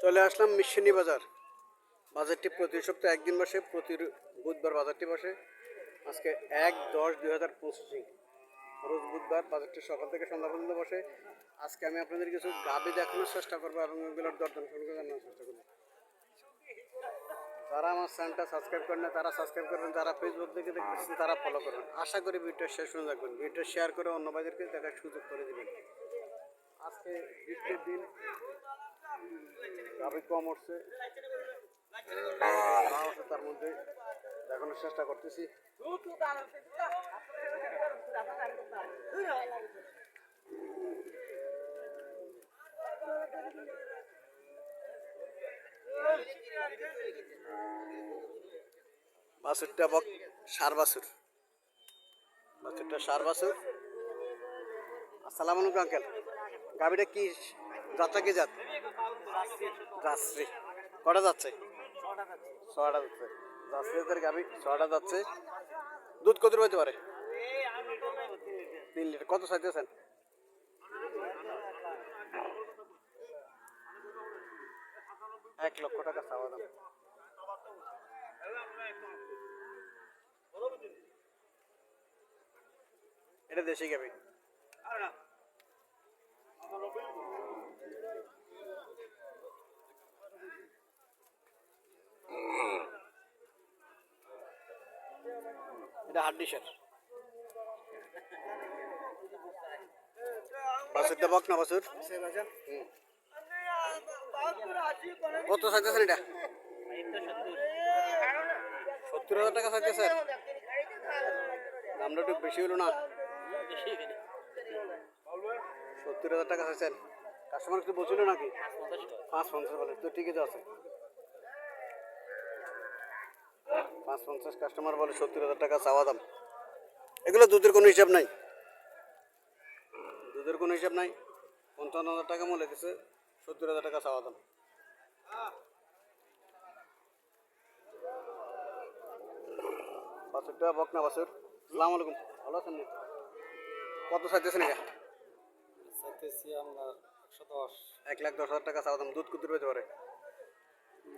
চলে আসলাম মিশনি বাজার। বাজারটি প্রতি সপ্তাহে একদিন বসে, প্রতি বুধবার বাজারটি বসে। আজকে 1/10/2025 রোজ বুধবার বাজারটি সকাল থেকে সন্ধ্যা পর্যন্ত বসে। আজকে আমি আপনাদের কিছু গাভী দেখানোর চেষ্টা করবো এবং এগুলোর দরদাম সম্পর্কে জানানোর চেষ্টা করবো। যারা আমার চ্যানেলটা সাবস্ক্রাইব করেন না তারা সাবস্ক্রাইব করবেন, যারা ফেসবুক থেকে দেখতেছেন তারা ফলো করবেন। আশা করি ভিডিওটা শেষ পর্যন্ত দেখবেন, ভিডিও শেয়ার করে অন্য বাজারকে দেখার সুযোগ করে দেবেন। আজকে বৃষ্টির দিন, গাভী কম উঠছে, তার মধ্যে দেখানোর চেষ্টা করতেছি। বাছুরটা সার বাছুর, বাছুরটা সার বাছুর। আসসালামু আলাইকুম আঙ্কেল, গাভীটা কি যাত্রা কি জাত? জার্সি। কটা যাচ্ছে? 6টা যাচ্ছে। জার্সি জাতের গাভী 6টা যাচ্ছে। দুধ কত হতে পারে? 3 লিটার। কত চাইতেছেন? 1,00,000 টাকা চাওয়া দাম। এটা দেশি গাভী। এটা হাড্ডিসার। বাছুরটা বক না বাছুর? কত চাইতেছেন এটা? 70,000 টাকা চাইতেছেন। দামটা একটু বেশি হলো না? 70,000 টাকা চাইছেন। কাস্টমার কিছু বলছিল নাকি? 550 বলে তো, ঠিকই তো আছে। 550 কাস্টমার বলে, 70,000 টাকা চাওয়া দাম। এগুলো দুধের কোনো হিসাব নাই, দুধের কোনো হিসাব নাই। 55,000 টাকা মূল্য দিচ্ছে, 70,000 টাকা চাওয়া দাম। বাছুরটা বকনা বাছুর। আসসালামু আলাইকুম, ভালো আছেন? কত চাইতেছেন এটা? চাইতেছি আমরা 110। 1,10,000 টাকা চাওয়া দাম। দুধ কত পেতে পারে?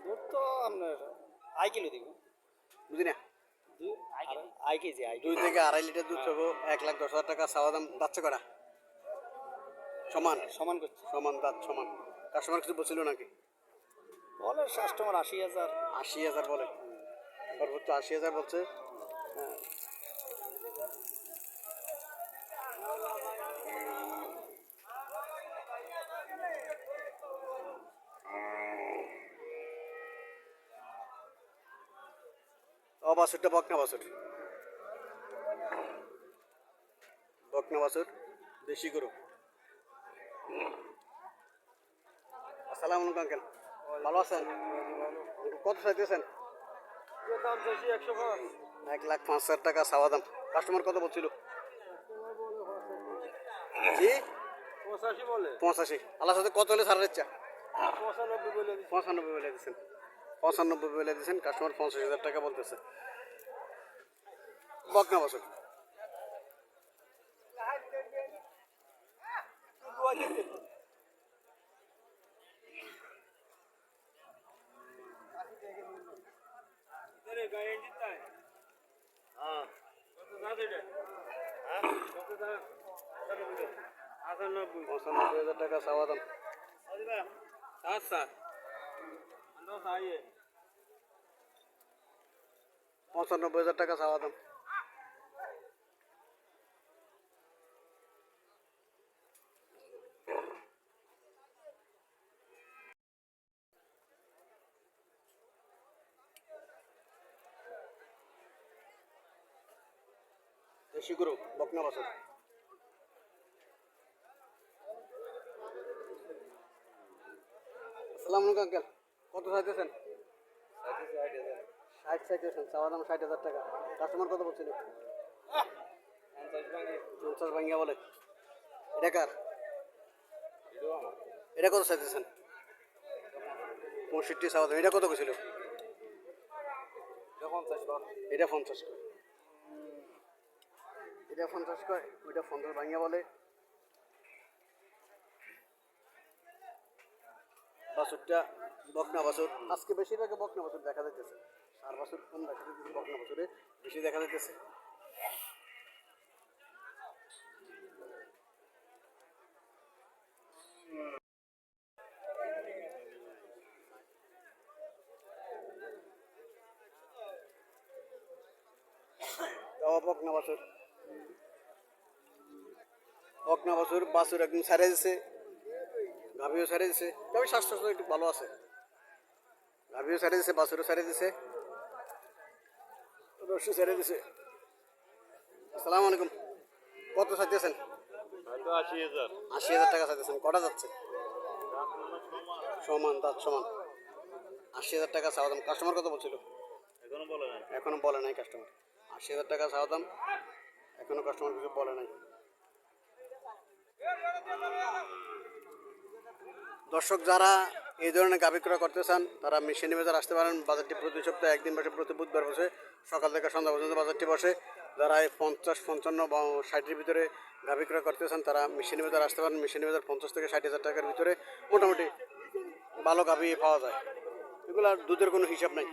দুধ তো আপনার আই কিলো দিব। বুঝি না। আই কেজি 2 থেকে 2.5 লিটার দুধ পাবো। 1,10,000 টাকা চাওয়া দাম। যাচ্ছে কটা? সমান সমান করছি। সমান দাঁত সমান। কাস্টমার কিছু বলছিল নাকি? বলে কাস্টমার 80,000। 80,000 বলে, সর্বোচ্চ 80,000 বলছে। ও বাছুরটা বকনা বাছুর, বকনা বাছুর, দেশি গরু। আসসালামু আলাইকুম আঙ্কেল, ভালো আছেন? কত চাইতেছেন? দাম চাইছি 105। 1,05,000 টাকা চাওয়া দাম। কাস্টমার কত বলছিল? জি 85 বলে। 85। আল্লাহ সাথে কত হলে ছাড়ার ইচ্ছা? 95 বলে দিছি। 95 বলে দিচ্ছেন। 95 বলে দিচ্ছেন। কাস্টমার 50,000 টাকা বলতেছে। বকনা বাছুর। আটানব্বই। 95,000 টাকা চাওয়া দাম। 95,000 টাকা চাওয়া দাম। দেশি গরু, বকনা বাছুর। আসসালামু আলাইকুম আঙ্কেল, কত চাইতেছেন? 60 চাইতেছেন। চাওয়া দাম 60,000 টাকা। কাস্টমার কত বলছিল? 50 ভাঙ্গিয়া বলে। এটা কার? এটা কত চাইতেছেন? 65 চাওয়া দাম। এটা কত ছিল? এটা 50 কয়। এটা 50 কয়, ওইটা 50 ভাঙ্গিয়া বলে। বাছুরটা বকনা বাছুর, আজকে বেশিরভাগ বকনা বাছুর দেখা যাইতেছে, সার বাছুর কম দেখা যাইতেছে, বকনা বাছুরে বেশি দেখা যাইতেছে। বকনা বাছুর, বকনা বাছুর, বাছুর একদম ছাড়িয়ে দিছে, গাভিও ছাড়িয়ে দিছে, তবে স্বাস্থ্য একটু ভালো আছে, গাভিও ছাড়িয়ে দিছে, বাছুরও ছাড়িয়ে দিছে, রসি ছাড়িয়ে দিছে। আসসালামু আলাইকুম, কত চাইতেছেন? হয়তো 80,000। 80,000 টাকা চাইতেছেন, কটা যাচ্ছে? সমান, দাঁত সমান। 80,000 টাকা চাওয়া দাম, কাস্টমার কত বলছিল? এখনো বলে নাই। এখনো বলে নাই কাস্টমার। 80,000 টাকা চাওয়া দাম, এখনো কাস্টমার কিছু বলে নাই। দর্শক যারা এই ধরনের গাভী ক্রয় করতে চান তারা মিশনি বাজার আসতে পারেন। বাজারটি প্রতি সপ্তাহে একদিন বসে, প্রতি বুধবার বসে, সকাল থেকে সন্ধ্যা পর্যন্ত বাজারটি বসে। যারা এই 50, 55 বা 60-এর ভিতরে গাভী ক্রয় করতে চান তারা মিশনি বাজার আসতে পারেন। মিশনি বাজার 50 থেকে 60,000 টাকার ভিতরে মোটামুটি ভালো গাভী পাওয়া যায়, এগুলো দুধের কোনো হিসাব নাই।